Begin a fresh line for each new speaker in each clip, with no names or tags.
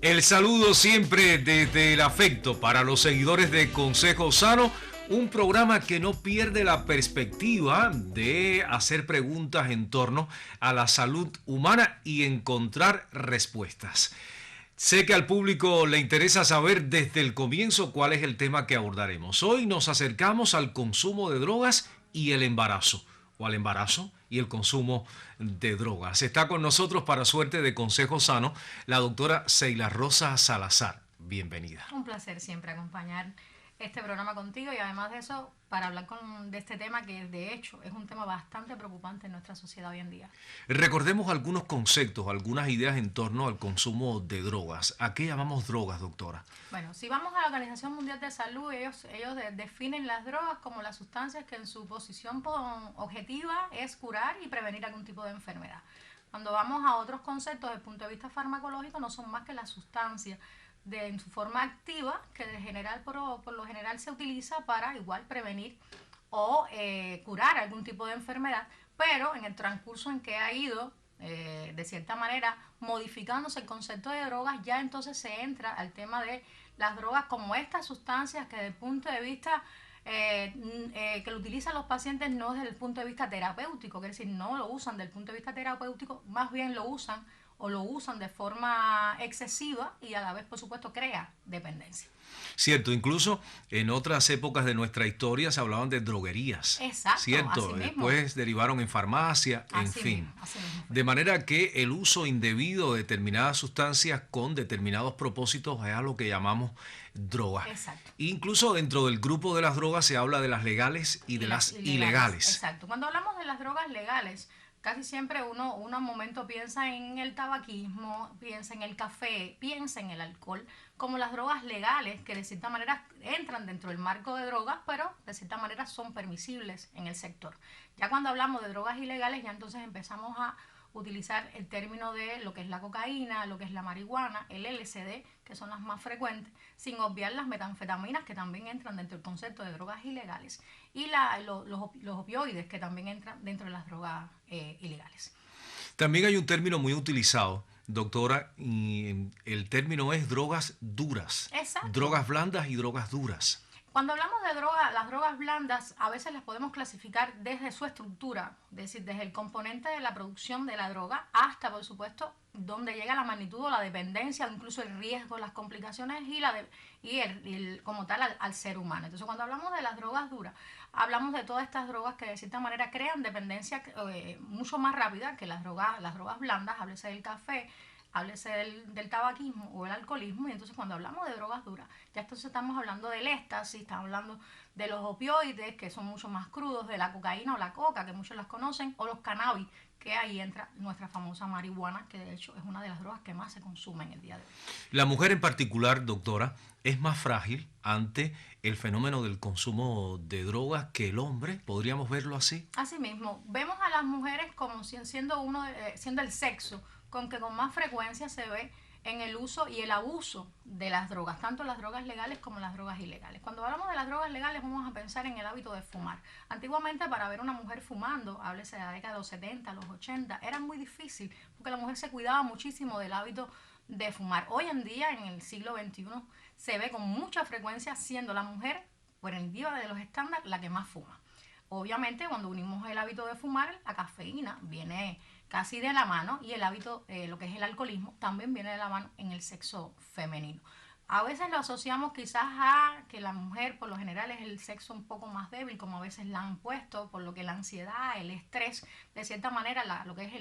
El saludo siempre desde el afecto para los seguidores de Consejo Sano, un programa que no pierde la perspectiva de hacer preguntas en torno a la salud humana y encontrar respuestas. Sé que al público le interesa saber desde el comienzo cuál es el tema que abordaremos. Hoy nos acercamos al consumo de drogas y el embarazo, o al embarazo y el consumo de drogas. Está con nosotros, para suerte de Consejo Sano, la doctora Seila Rosa Salazar. Bienvenida.
Un placer siempre acompañar este programa contigo y además de eso, para hablar de este tema que de hecho es un tema bastante preocupante en nuestra sociedad hoy en día.
Recordemos algunos conceptos, algunas ideas en torno al consumo de drogas. ¿A qué llamamos drogas, doctora?
Bueno, si vamos a la Organización Mundial de Salud, ellos definen las drogas como las sustancias que en su posición objetiva es curar y prevenir algún tipo de enfermedad. Cuando vamos a otros conceptos desde el punto de vista farmacológico, no son más que las sustancias en su forma activa, que por lo general se utiliza para igual prevenir o curar algún tipo de enfermedad, pero en el transcurso en que ha ido de cierta manera modificándose el concepto de drogas, ya entonces se entra al tema de las drogas como estas sustancias que desde el punto de vista que lo utilizan los pacientes no desde el punto de vista terapéutico, que es decir, no lo usan desde el punto de vista terapéutico, más bien lo usan de forma excesiva y a la vez, por supuesto, crea dependencia.
Cierto, incluso en otras épocas de nuestra historia se hablaban de droguerías.
Exacto,
cierto,
así
después
mismo.
derivaron en farmacia, en
Así
fin.
mismo, así mismo.
De manera que el uso indebido de determinadas sustancias con determinados propósitos es a lo que llamamos drogas.
Exacto.
Incluso dentro del grupo de las drogas se habla de las legales y de las ilegales.
Exacto. Cuando hablamos de las drogas legales, casi siempre uno un momento piensa en el tabaquismo, piensa en el café, piensa en el alcohol, como las drogas legales, que de cierta manera entran dentro del marco de drogas, pero de cierta manera son permisibles en el sector. Ya cuando hablamos de drogas ilegales, ya entonces empezamos a utilizar el término de lo que es la cocaína, lo que es la marihuana, el LSD, que son las más frecuentes, sin obviar las metanfetaminas, que también entran dentro del concepto de drogas ilegales, y los opioides, que también entran dentro de las drogas ilegales.
También hay un término muy utilizado, doctora, y el término es drogas duras.
Exacto.
Drogas blandas y drogas duras.
Cuando hablamos de drogas, las drogas blandas a veces las podemos clasificar desde su estructura, es decir, desde el componente de la producción de la droga hasta, por supuesto, donde llega la magnitud o la dependencia, o incluso el riesgo, las complicaciones y como tal al ser humano. Entonces, cuando hablamos de las drogas duras, hablamos de todas estas drogas que de cierta manera crean dependencia mucho más rápida que las drogas blandas, háblese del café, háblese del tabaquismo o el alcoholismo, y entonces cuando hablamos de drogas duras, ya entonces estamos hablando del éxtasis, estamos hablando de los opioides, que son mucho más crudos, de la cocaína o la coca, que muchos las conocen, o los cannabis, que ahí entra nuestra famosa marihuana, que de hecho es una de las drogas que más se consume en el día de hoy.
La mujer en particular, doctora, es más frágil ante el fenómeno del consumo de drogas que el hombre, ¿podríamos verlo así?
Así mismo, vemos a las mujeres como siendo el sexo con que con más frecuencia se ve en el uso y el abuso de las drogas, tanto las drogas legales como las drogas ilegales. Cuando hablamos de las drogas legales vamos a pensar en el hábito de fumar. Antiguamente, para ver a una mujer fumando, háblese de la década de los 70, los 80, era muy difícil porque la mujer se cuidaba muchísimo del hábito de fumar. Hoy en día, en el siglo XXI, se ve con mucha frecuencia siendo la mujer, por encima de los estándares, la que más fuma. Obviamente, cuando unimos el hábito de fumar, la cafeína viene casi de la mano, y el hábito, lo que es el alcoholismo, también viene de la mano en el sexo femenino. A veces lo asociamos quizás a que la mujer por lo general es el sexo un poco más débil, como a veces la han puesto, por lo que la ansiedad, el estrés, de cierta manera lo que es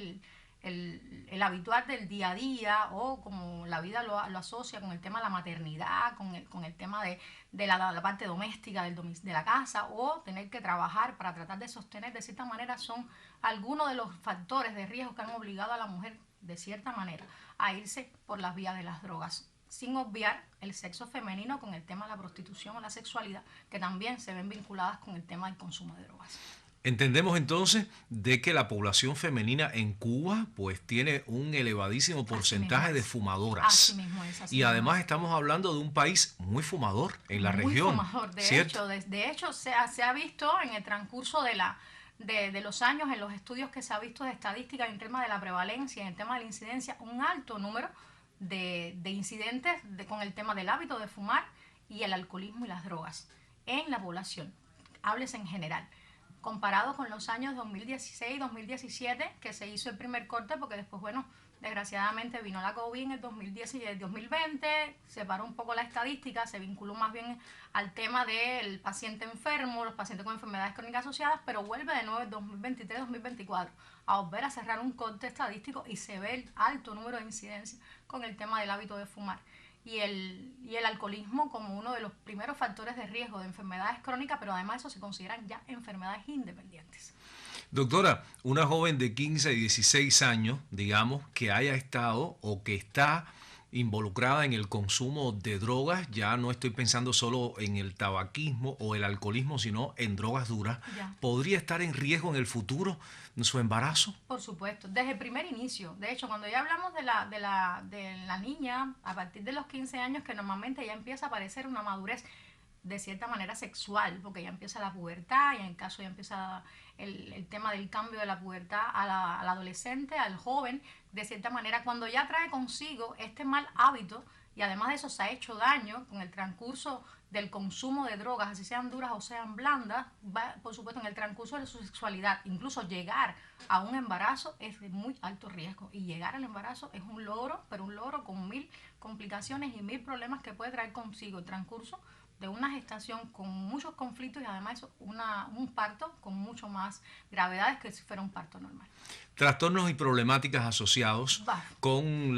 el habitual del día a día, o como la vida lo asocia con el tema de la maternidad, con el tema de la parte doméstica de la casa, o tener que trabajar para tratar de sostener, de cierta manera son algunos de los factores de riesgo que han obligado a la mujer de cierta manera a irse por las vías de las drogas, sin obviar el sexo femenino con el tema de la prostitución o la sexualidad, que también se ven vinculadas con el tema del consumo de drogas.
Entendemos entonces de que la población femenina en Cuba pues tiene un elevadísimo porcentaje de fumadoras.
Así mismo es.
Y además estamos hablando de un país muy fumador en la región.
Muy fumador. De hecho, se ha visto en el transcurso de los años, en los estudios que se ha visto de estadística en el tema de la prevalencia, en el tema de la incidencia, un alto número de incidentes con el tema del hábito de fumar y el alcoholismo y las drogas en la población. Háblese en general. Comparado con los años 2016-2017, que se hizo el primer corte, porque después, bueno, desgraciadamente vino la COVID en el 2020, se paró un poco la estadística, se vinculó más bien al tema del paciente enfermo, los pacientes con enfermedades crónicas asociadas, pero vuelve de nuevo en 2023-2024 a volver a cerrar un corte estadístico y se ve el alto número de incidencias con el tema del hábito de fumar. Y el alcoholismo como uno de los primeros factores de riesgo de enfermedades crónicas, pero además eso se consideran ya enfermedades independientes.
Doctora, una joven de 15 y 16 años, digamos, que haya estado o que está involucrada en el consumo de drogas, ya no estoy pensando solo en el tabaquismo o el alcoholismo, sino en drogas duras,
Ya.
¿podría estar en riesgo en el futuro en su embarazo?
Por supuesto, desde el primer inicio. De hecho, cuando ya hablamos de la niña, a partir de los 15 años, que normalmente ya empieza a aparecer una madurez de cierta manera sexual, porque ya empieza la pubertad, y en el caso ya empieza el tema del cambio de la pubertad al adolescente, al joven, de cierta manera, cuando ya trae consigo este mal hábito, y además de eso se ha hecho daño con el transcurso del consumo de drogas, así sean duras o sean blandas, va, por supuesto, en el transcurso de su sexualidad, incluso llegar a un embarazo es de muy alto riesgo, y llegar al embarazo es un logro, pero un logro con 1000 complicaciones y 1000 problemas que puede traer consigo el transcurso de una gestación con muchos conflictos y además un parto con mucho más gravedades que si fuera un parto normal.
Trastornos y problemáticas asociados con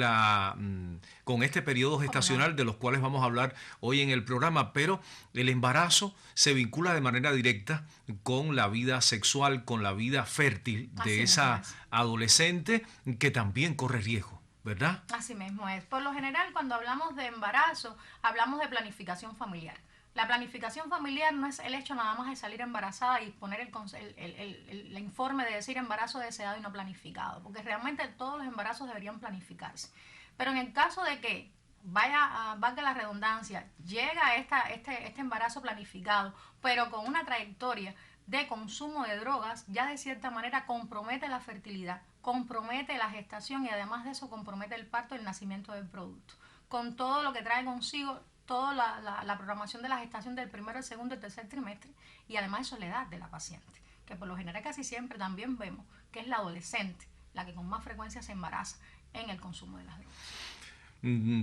con este periodo gestacional de los cuales vamos a hablar hoy en el programa, pero el embarazo se vincula de manera directa con la vida sexual, con la vida fértil de esa adolescente que también corre riesgo, ¿verdad?
Así mismo es. Por lo general, cuando hablamos de embarazo, hablamos de planificación familiar. La planificación familiar no es el hecho nada más de salir embarazada y poner el informe de decir embarazo deseado y no planificado, porque realmente todos los embarazos deberían planificarse. Pero en el caso de que valga la redundancia, llega este embarazo planificado, pero con una trayectoria de consumo de drogas, ya de cierta manera compromete la fertilidad, compromete la gestación y además de eso compromete el parto y el nacimiento del producto. Con todo lo que trae consigo toda la programación de la gestación del primero, el segundo y el tercer trimestre, y además eso la edad de la paciente, que por lo general casi siempre también vemos que es la adolescente la que con más frecuencia se embaraza en el consumo de las drogas.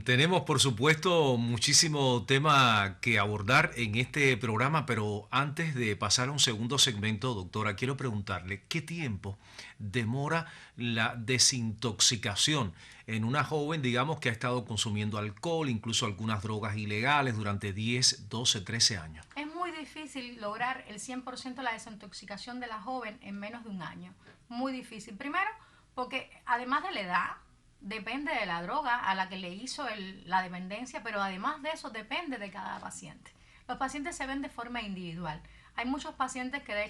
Tenemos, por supuesto, muchísimo tema que abordar en este programa, pero antes de pasar a un segundo segmento, doctora, quiero preguntarle, ¿qué tiempo demora la desintoxicación en una joven, digamos, que ha estado consumiendo alcohol, incluso algunas drogas ilegales durante 10, 12, 13 años?
Es muy difícil lograr el 100% de la desintoxicación de la joven en menos de un año. Muy difícil. Primero, porque además de la edad, depende de la droga a la que le hizo la dependencia, pero además de eso depende de cada paciente. Los pacientes se ven de forma individual. Hay muchos pacientes que de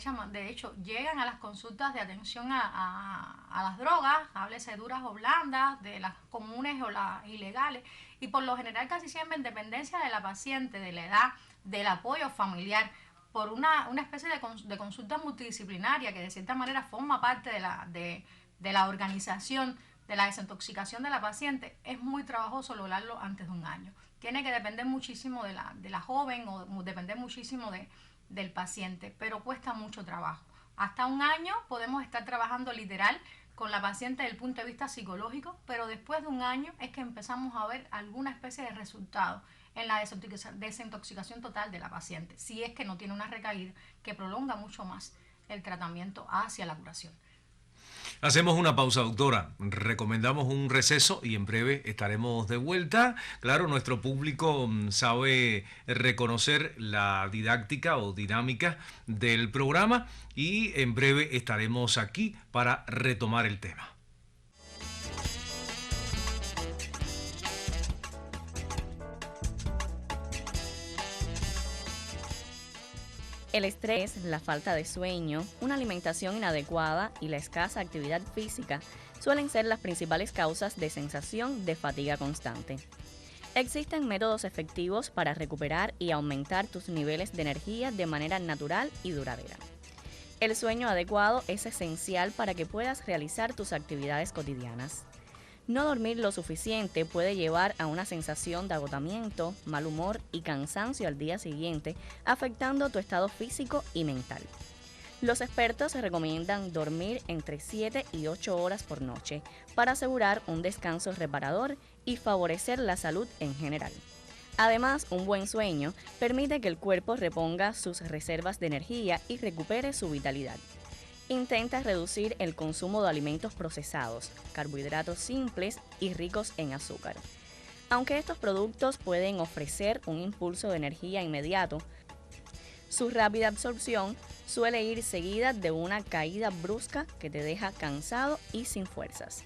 hecho llegan a las consultas de atención a las drogas, háblese duras o blandas, de las comunes o las ilegales, y por lo general casi siempre en dependencia de la paciente, de la edad, del apoyo familiar, por una especie de consulta multidisciplinaria que de cierta manera forma parte de la organización de la desintoxicación de la paciente, es muy trabajoso lograrlo antes de un año. Tiene que depender muchísimo de la joven o depender muchísimo del paciente, pero cuesta mucho trabajo. Hasta un año podemos estar trabajando literal con la paciente desde el punto de vista psicológico, pero después de un año es que empezamos a ver alguna especie de resultado en la desintoxicación total de la paciente, si es que no tiene una recaída que prolonga mucho más el tratamiento hacia la curación.
Hacemos una pausa, doctora. Recomendamos un receso y en breve estaremos de vuelta. Claro, nuestro público sabe reconocer la didáctica o dinámica del programa y en breve estaremos aquí para retomar el tema.
El estrés, la falta de sueño, una alimentación inadecuada y la escasa actividad física suelen ser las principales causas de sensación de fatiga constante. Existen métodos efectivos para recuperar y aumentar tus niveles de energía de manera natural y duradera. El sueño adecuado es esencial para que puedas realizar tus actividades cotidianas. No dormir lo suficiente puede llevar a una sensación de agotamiento, mal humor y cansancio al día siguiente, afectando tu estado físico y mental. Los expertos recomiendan dormir entre 7 y 8 horas por noche para asegurar un descanso reparador y favorecer la salud en general. Además, un buen sueño permite que el cuerpo reponga sus reservas de energía y recupere su vitalidad. Intenta reducir el consumo de alimentos procesados, carbohidratos simples y ricos en azúcar. Aunque estos productos pueden ofrecer un impulso de energía inmediato, su rápida absorción suele ir seguida de una caída brusca que te deja cansado y sin fuerzas.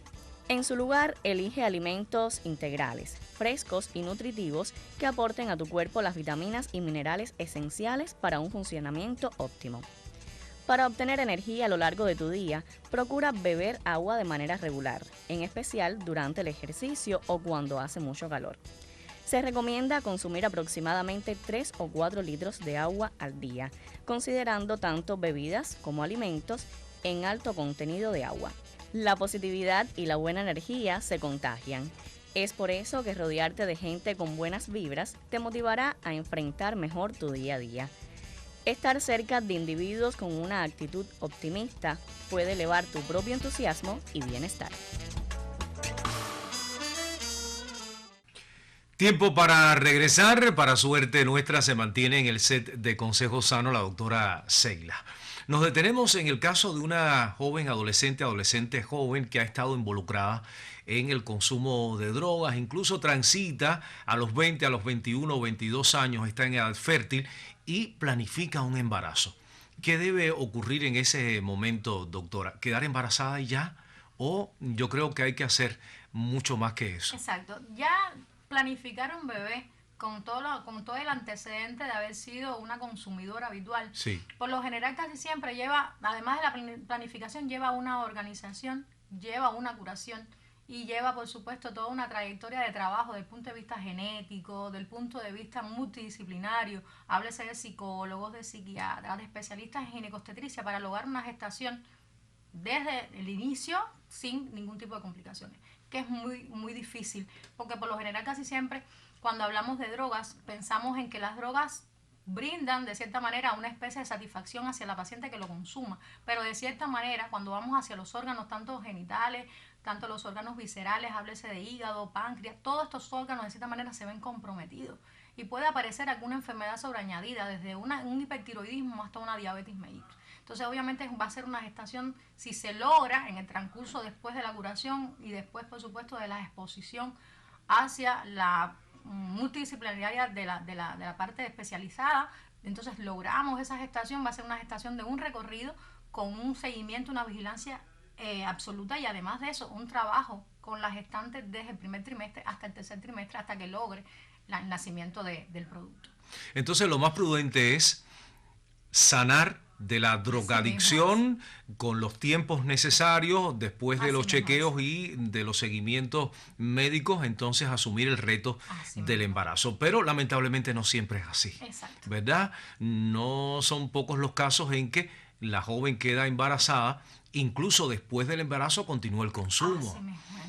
En su lugar, elige alimentos integrales, frescos y nutritivos que aporten a tu cuerpo las vitaminas y minerales esenciales para un funcionamiento óptimo. Para obtener energía a lo largo de tu día, procura beber agua de manera regular, en especial durante el ejercicio o cuando hace mucho calor. Se recomienda consumir aproximadamente 3 o 4 litros de agua al día, considerando tanto bebidas como alimentos en alto contenido de agua. La positividad y la buena energía se contagian. Es por eso que rodearte de gente con buenas vibras te motivará a enfrentar mejor tu día a día. Estar cerca de individuos con una actitud optimista puede elevar tu propio entusiasmo y bienestar.
Tiempo para regresar. Para suerte nuestra se mantiene en el set de Consejo Sano la doctora Seila. Nos detenemos en el caso de una joven adolescente joven que ha estado involucrada en el consumo de drogas, incluso transita a los 20, a los 21, 22 años, está en edad fértil y planifica un embarazo. ¿Qué debe ocurrir en ese momento, doctora? ¿Quedar embarazada y ya? ¿O yo creo que hay que hacer mucho más que eso?
Exacto. Ya planificar un bebé con todo el antecedente de haber sido una consumidora habitual,
sí,
por lo general casi siempre lleva, además de la planificación, lleva una organización, lleva una curación y lleva, por supuesto, toda una trayectoria de trabajo desde el punto de vista genético, del punto de vista multidisciplinario, háblese de psicólogos, de psiquiatras, de especialistas en ginecobstetricia para lograr una gestación desde el inicio sin ningún tipo de complicaciones, que es muy difícil, porque por lo general casi siempre cuando hablamos de drogas pensamos en que las drogas brindan de cierta manera una especie de satisfacción hacia la paciente que lo consuma, pero de cierta manera cuando vamos hacia los órganos tanto genitales, tanto los órganos viscerales, háblese de hígado, páncreas, todos estos órganos de cierta manera se ven comprometidos y puede aparecer alguna enfermedad sobreañadida, desde un hipertiroidismo hasta una diabetes mellitus. Entonces obviamente va a ser una gestación, si se logra en el transcurso después de la curación y después por supuesto de la exposición hacia la multidisciplinaria de la parte especializada, entonces logramos esa gestación, va a ser una gestación de un recorrido con un seguimiento, una vigilancia absoluta y además de eso un trabajo con la gestante desde el primer trimestre hasta el tercer trimestre hasta que logre el nacimiento del producto.
Entonces lo más prudente es sanar de la drogadicción con los tiempos necesarios después de los chequeos y de los seguimientos médicos, entonces asumir el reto del embarazo. Pero lamentablemente no siempre es así.
Exacto.
¿Verdad? No son pocos los casos en que la joven queda embarazada, incluso después del embarazo continúa el consumo.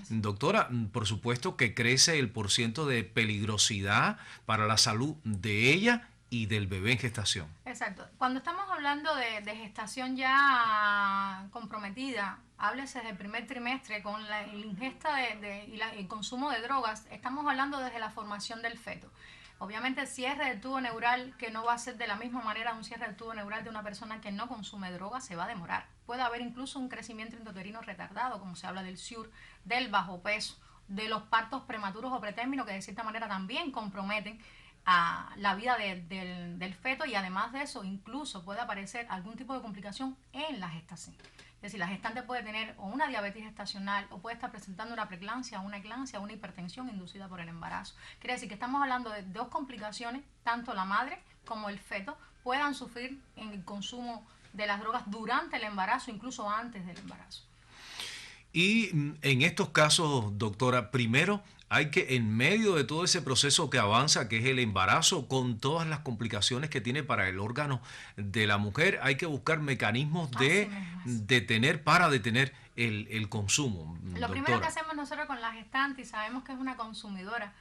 Doctora, por supuesto que crece el porciento de peligrosidad para la salud de ella y del bebé en gestación.
Exacto. Cuando estamos hablando de gestación ya comprometida, háblese desde el primer trimestre con la ingesta y el consumo de drogas, estamos hablando desde la formación del feto. Obviamente el cierre del tubo neural, que no va a ser de la misma manera un cierre del tubo neural de una persona que no consume drogas, se va a demorar. Puede haber incluso un crecimiento intrauterino retardado, como se habla del SUR, del bajo peso, de los partos prematuros o pretérminos, que de cierta manera también comprometen a la vida del feto, y además de eso incluso puede aparecer algún tipo de complicación en la gestación. Es decir, la gestante puede tener o una diabetes gestacional o puede estar presentando una preeclampsia, una eclampsia, una hipertensión inducida por el embarazo. Quiere decir que estamos hablando de dos complicaciones, tanto la madre como el feto puedan sufrir en el consumo de las drogas durante el embarazo, incluso antes del embarazo.
Y en estos casos, doctora, primero hay que, en medio de todo ese proceso que avanza, que es el embarazo, con todas las complicaciones que tiene para el órgano de la mujer, hay que buscar mecanismos de detener el consumo.
Lo primero que hacemos nosotros con la gestante, y sabemos que es una consumidora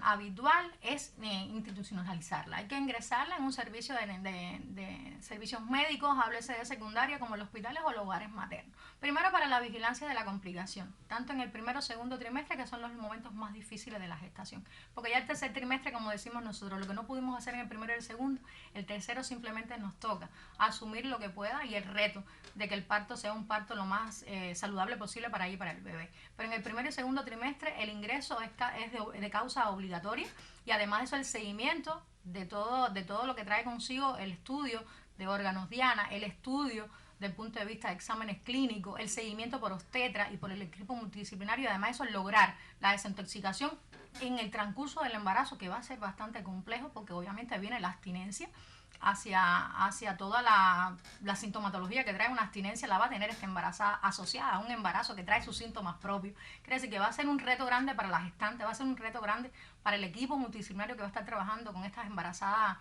habitual, es institucionalizarla. Hay que ingresarla en un servicio de servicios médicos, háblese de secundaria, como los hospitales o los hogares maternos. Primero, para la vigilancia de la complicación, tanto en el primero o segundo trimestre, que son los momentos más difíciles de la gestación. Porque ya el tercer trimestre, como decimos nosotros, lo que no pudimos hacer en el primero y el segundo, el tercero simplemente nos toca asumir lo que pueda y el reto de que el parto sea un parto lo más saludable posible para ella y para el bebé. Pero en el primero y segundo trimestre el ingreso es de causa obligatoria, y además de eso el seguimiento de todo lo que trae consigo el estudio de órganos diana, el estudio del punto de vista de exámenes clínicos, el seguimiento por obstetra y por el equipo multidisciplinario, y además de eso lograr la desintoxicación en el transcurso del embarazo, que va a ser bastante complejo porque obviamente viene la abstinencia hacia toda la sintomatología que trae una abstinencia, la va a tener esta embarazada asociada a un embarazo que trae sus síntomas propios. Quiere decir que va a ser un reto grande para la gestante, va a ser un reto grande para el equipo multidisciplinario que va a estar trabajando con estas embarazadas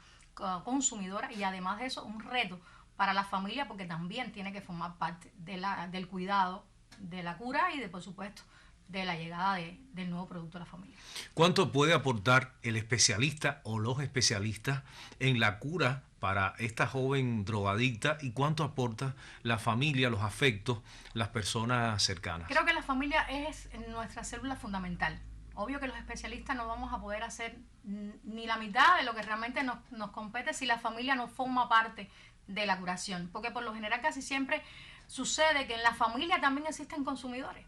consumidoras, y además de eso un reto para la familia, porque también tiene que formar parte del cuidado, de la cura y de, por supuesto, de la llegada del nuevo producto a la familia.
¿Cuánto puede aportar el especialista o los especialistas en la cura para esta joven drogadicta, y cuánto aporta la familia, los afectos, las personas cercanas?
Creo que la familia es nuestra célula fundamental. Obvio que los especialistas no vamos a poder hacer ni la mitad de lo que realmente nos compete si la familia no forma parte de la curación, porque por lo general casi siempre sucede que en la familia también existen consumidores.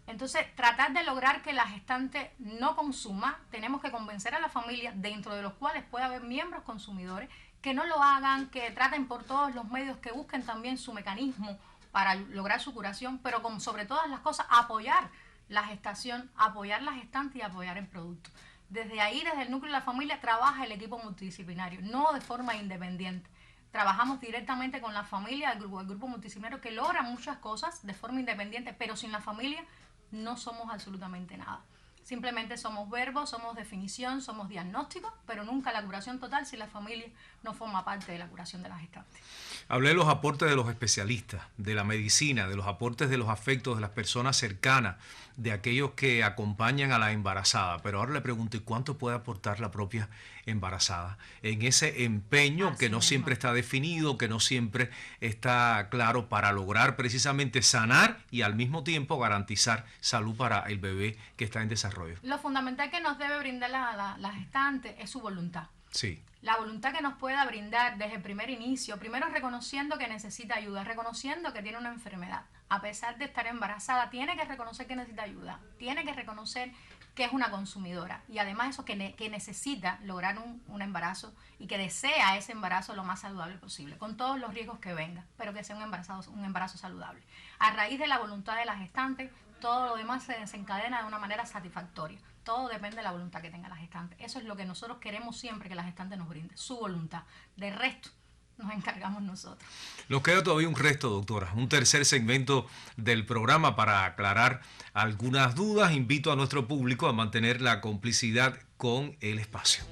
Entonces, tratar de lograr que la gestante no consuma, tenemos que convencer a la familia, dentro de los cuales puede haber miembros consumidores, que no lo hagan, que traten por todos los medios, que busquen también su mecanismo para lograr su curación, pero sobre todas las cosas, apoyar la gestación, apoyar la gestante y apoyar el producto. Desde ahí, desde el núcleo de la familia, trabaja el equipo multidisciplinario, no de forma independiente. Trabajamos directamente con la familia, el grupo multidisciplinario, que logra muchas cosas de forma independiente, pero sin la familia no somos absolutamente nada. Simplemente somos verbos, somos definición, somos diagnóstico, pero nunca la curación total si la familia no forma parte de la curación de la gestante.
Hablé de los aportes de los especialistas, de la medicina, de los aportes de los afectos de las personas cercanas, de aquellos que acompañan a la embarazada, pero ahora le pregunto, ¿y cuánto puede aportar la propia embarazada en ese empeño que no siempre está definido, que no siempre está claro, para lograr precisamente sanar y al mismo tiempo garantizar salud para el bebé que está en desarrollo?
Lo fundamental que nos debe brindar la gestante es su voluntad.
Sí.
La voluntad que nos pueda brindar desde el primer inicio, primero reconociendo que necesita ayuda, reconociendo que tiene una enfermedad. A pesar de estar embarazada, tiene que reconocer que necesita ayuda, tiene que reconocer que es una consumidora, y además eso, que necesita lograr un embarazo y que desea ese embarazo lo más saludable posible, con todos los riesgos que venga, pero que sea un embarazo saludable. A raíz de la voluntad de la gestante, todo lo demás se desencadena de una manera satisfactoria. Todo depende de la voluntad que tenga la gestante. Eso es lo que nosotros queremos siempre que la gestante nos brinde, su voluntad. Del resto nos encargamos nosotros.
Nos queda todavía un resto, doctora, un tercer segmento del programa para aclarar algunas dudas. Invito a nuestro público a mantener la complicidad con el espacio.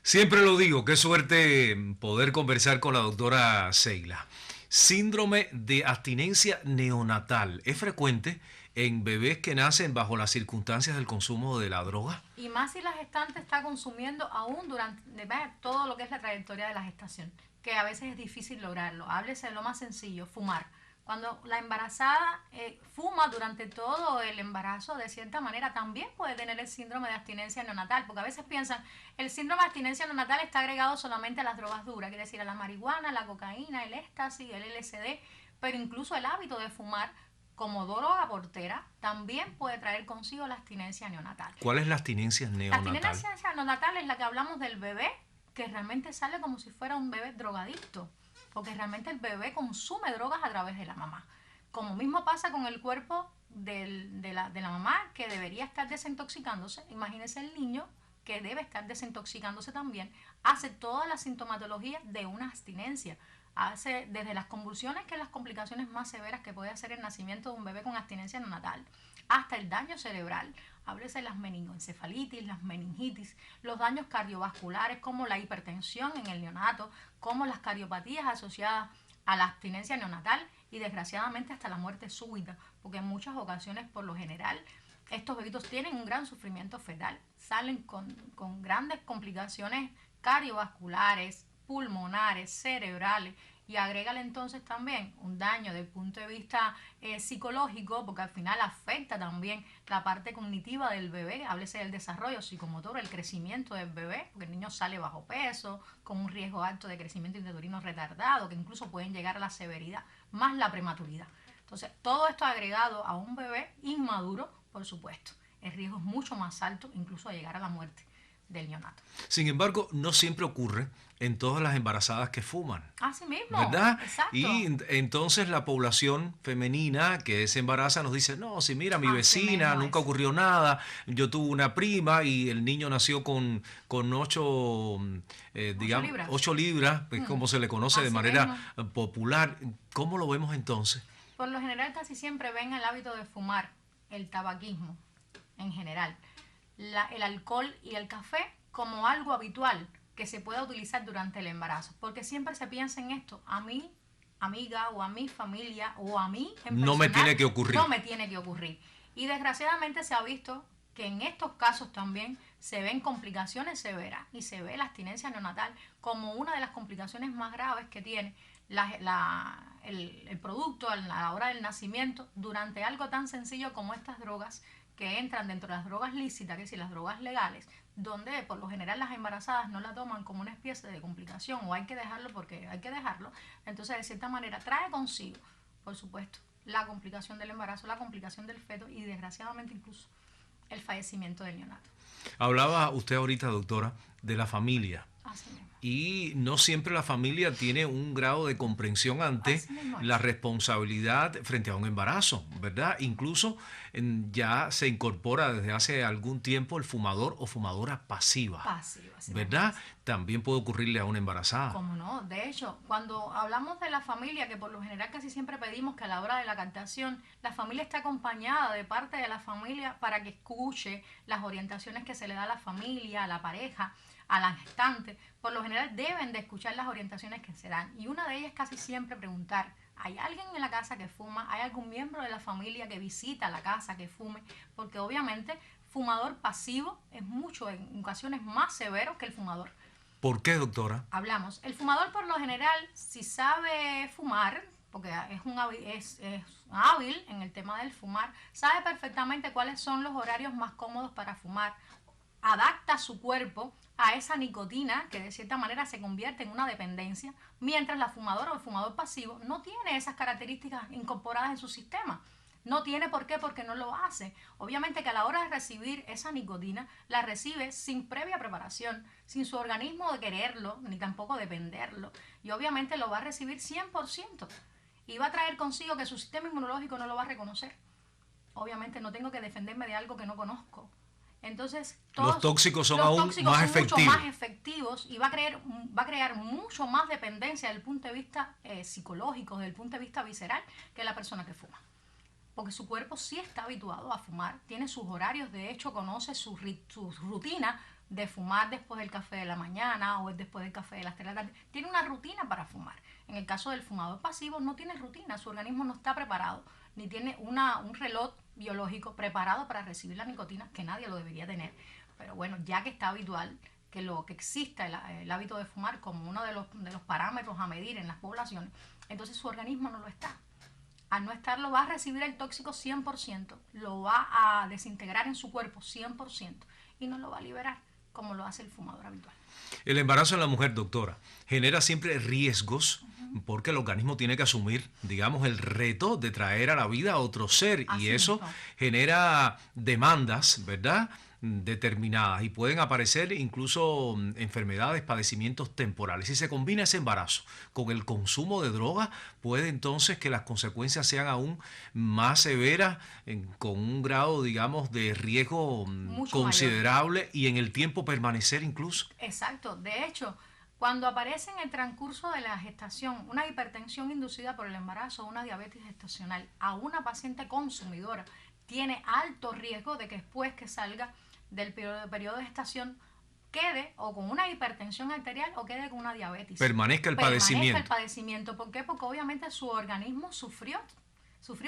Siempre lo digo, qué suerte poder conversar con la doctora Seila. Síndrome de abstinencia neonatal, ¿es frecuente en bebés que nacen bajo las circunstancias del consumo de la droga?
Y más si la gestante está consumiendo aún durante todo lo que es la trayectoria de la gestación, que a veces es difícil lograrlo. Háblese de lo más sencillo, fumar. Cuando la embarazada fuma durante todo el embarazo, de cierta manera también puede tener el síndrome de abstinencia neonatal, porque a veces piensan, el síndrome de abstinencia neonatal está agregado solamente a las drogas duras, quiere decir a la marihuana, la cocaína, el éxtasis, el LSD, pero incluso el hábito de fumar como droga portera, también puede traer consigo la abstinencia neonatal.
¿Cuál es la abstinencia neonatal?
La abstinencia neonatal es la que hablamos del bebé que realmente sale como si fuera un bebé drogadicto, porque realmente el bebé consume drogas a través de la mamá. Como mismo pasa con el cuerpo de la mamá, que debería estar desintoxicándose. Imagínese el niño que debe estar desintoxicándose también, hace toda la sintomatología de una abstinencia. Hace desde las convulsiones, que es las complicaciones más severas que puede hacer el nacimiento de un bebé con abstinencia neonatal, hasta el daño cerebral. Háblese de las meningoencefalitis, las meningitis, los daños cardiovasculares como la hipertensión en el neonato, como las cardiopatías asociadas a la abstinencia neonatal y desgraciadamente hasta la muerte súbita, porque en muchas ocasiones, por lo general, estos bebitos tienen un gran sufrimiento fetal, salen con grandes complicaciones cardiovasculares, pulmonares, cerebrales, y agrégale entonces también un daño desde el punto de vista psicológico, porque al final afecta también la parte cognitiva del bebé, háblese del desarrollo psicomotor, el crecimiento del bebé, porque el niño sale bajo peso, con un riesgo alto de crecimiento intrauterino retardado, que incluso pueden llegar a la severidad, más la prematuridad. Entonces, todo esto agregado a un bebé inmaduro, por supuesto, el riesgo es mucho más alto, incluso a llegar a la muerte del neonato.
Sin embargo, no siempre ocurre en todas las embarazadas que fuman.
Así mismo,
¿verdad?
exacto.
Y entonces la población femenina que se embaraza nos dice, no, si mira, mi vecina, nunca ocurrió nada, yo tuve una prima y el niño nació con 8 libras, pues, como se le conoce de manera popular. ¿Cómo lo vemos entonces?
Por lo general casi siempre ven el hábito de fumar, el tabaquismo en general, el alcohol y el café como algo habitual que se pueda utilizar durante el embarazo, porque siempre se piensa en esto: a mi amiga o a mi familia o a mí en personal,
no me tiene que ocurrir.
No me tiene que ocurrir. Y desgraciadamente se ha visto que en estos casos también se ven complicaciones severas y se ve la abstinencia neonatal como una de las complicaciones más graves que tiene el producto a la hora del nacimiento, durante algo tan sencillo como estas drogas que entran dentro de las drogas lícitas, que es decir, las drogas legales, donde por lo general las embarazadas no la toman como una especie de complicación o hay que dejarlo porque hay que dejarlo. Entonces, de cierta manera, trae consigo, por supuesto, la complicación del embarazo, la complicación del feto y desgraciadamente incluso el fallecimiento del neonato.
Hablaba usted ahorita, doctora, de la familia.
Así mismo.
Y no siempre la familia tiene un grado de comprensión ante la responsabilidad frente a un embarazo, ¿verdad? Incluso ya se incorpora desde hace algún tiempo el fumador o fumadora pasiva, ¿verdad? También puede ocurrirle a una embarazada.
¿Cómo no? De hecho, cuando hablamos de la familia, que por lo general casi siempre pedimos que a la hora de la captación la familia esté acompañada de parte de la familia para que escuche las orientaciones que se le da a la familia, a la pareja, a la gestante. Por lo general deben de escuchar las orientaciones que se dan, y una de ellas casi siempre preguntar: ¿hay alguien en la casa que fuma? ¿Hay algún miembro de la familia que visita la casa que fume? Porque obviamente fumador pasivo es mucho, en ocasiones más severo que el fumador.
¿Por qué, doctora?
Hablamos, el fumador por lo general, si sabe fumar, porque es hábil en el tema del fumar, sabe perfectamente cuáles son los horarios más cómodos para fumar, adapta su cuerpo a esa nicotina que de cierta manera se convierte en una dependencia, mientras la fumadora o el fumador pasivo no tiene esas características incorporadas en su sistema. No tiene por qué, porque no lo hace. Obviamente que a la hora de recibir esa nicotina, la recibe sin previa preparación, sin su organismo de quererlo, ni tampoco de venderlo. Y obviamente lo va a recibir 100%. Y va a traer consigo que su sistema inmunológico no lo va a reconocer. Obviamente no tengo que defenderme de algo que no conozco. Entonces,
los tóxicos son aún más efectivos.
Mucho más efectivos, y va a crear mucho más dependencia desde el punto de vista psicológico, desde el punto de vista visceral, que la persona que fuma. Porque su cuerpo sí está habituado a fumar, tiene sus horarios, de hecho conoce su rutina de fumar después del café de la mañana o después del café de las 3 de la tarde. Tiene una rutina para fumar. En el caso del fumador pasivo no tiene rutina, su organismo no está preparado, ni tiene un reloj biológico preparado para recibir la nicotina, que nadie lo debería tener. Pero bueno, ya que está habitual que exista el hábito de fumar como uno de los parámetros a medir en las poblaciones, entonces su organismo no lo está. Al no estarlo, va a recibir el tóxico 100%, lo va a desintegrar en su cuerpo 100% y no lo va a liberar como lo hace el fumador habitual.
El embarazo en la mujer, doctora, genera siempre riesgos porque el organismo tiene que asumir, digamos, el reto de traer a la vida a otro ser.
Así
Y eso
mismo.
genera demandas, ¿verdad?, determinadas, y pueden aparecer incluso enfermedades, padecimientos temporales. Si se combina ese embarazo con el consumo de drogas, puede entonces que las consecuencias sean aún más severas, con un grado, digamos, de riesgo
Mucho mayor.
considerable, y en el tiempo permanecer incluso.
Exacto. De hecho, cuando aparece en el transcurso de la gestación una hipertensión inducida por el embarazo o una diabetes gestacional a una paciente consumidora, tiene alto riesgo de que después que salga del periodo de gestación quede o con una hipertensión arterial o quede con una diabetes.
Permanezca el
Permanezca
padecimiento.
el padecimiento. ¿Por qué? Porque obviamente su organismo sufrió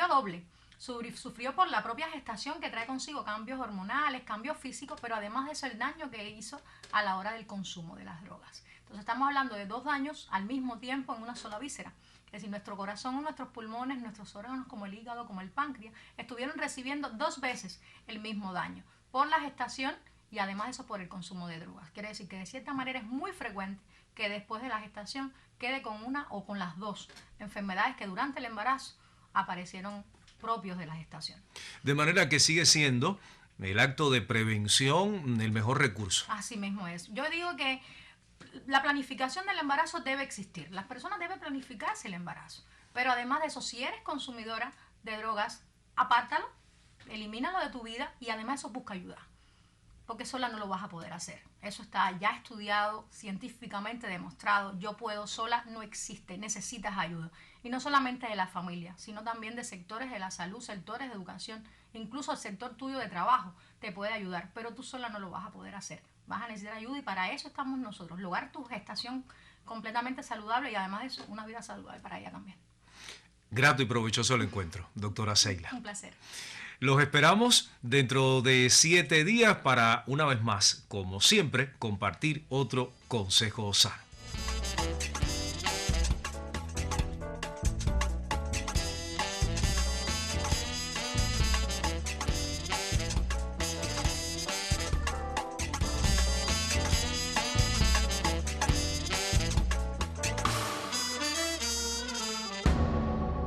doble. Sufrió por la propia gestación, que trae consigo cambios hormonales, cambios físicos, pero además de eso el daño que hizo a la hora del consumo de las drogas. Entonces estamos hablando de 2 daños al mismo tiempo en una sola víscera. Es decir, nuestro corazón, nuestros pulmones, nuestros órganos como el hígado, como el páncreas, estuvieron recibiendo 2 veces el mismo daño por la gestación y además eso por el consumo de drogas. Quiere decir que de cierta manera es muy frecuente que después de la gestación quede con una o con las 2 enfermedades que durante el embarazo aparecieron propios de la gestación.
De manera que sigue siendo el acto de prevención el mejor recurso.
Así mismo es. Yo digo que la planificación del embarazo debe existir. Las personas deben planificarse el embarazo. Pero además de eso, si eres consumidora de drogas, apártalo, elimínalo de tu vida y además eso busca ayuda. Porque sola no lo vas a poder hacer. Eso está ya estudiado, científicamente demostrado. Yo puedo sola, no existe, necesitas ayuda. Y no solamente de la familia, sino también de sectores de la salud, sectores de educación, incluso el sector tuyo de trabajo te puede ayudar, pero tú sola no lo vas a poder hacer. Vas a necesitar ayuda y para eso estamos nosotros, lograr tu gestación completamente saludable y además de eso, una vida saludable para ella también.
Grato y provechoso el encuentro, doctora Seila.
Un placer.
Los esperamos dentro de 7 días para, una vez más, como siempre, compartir otro consejo sano.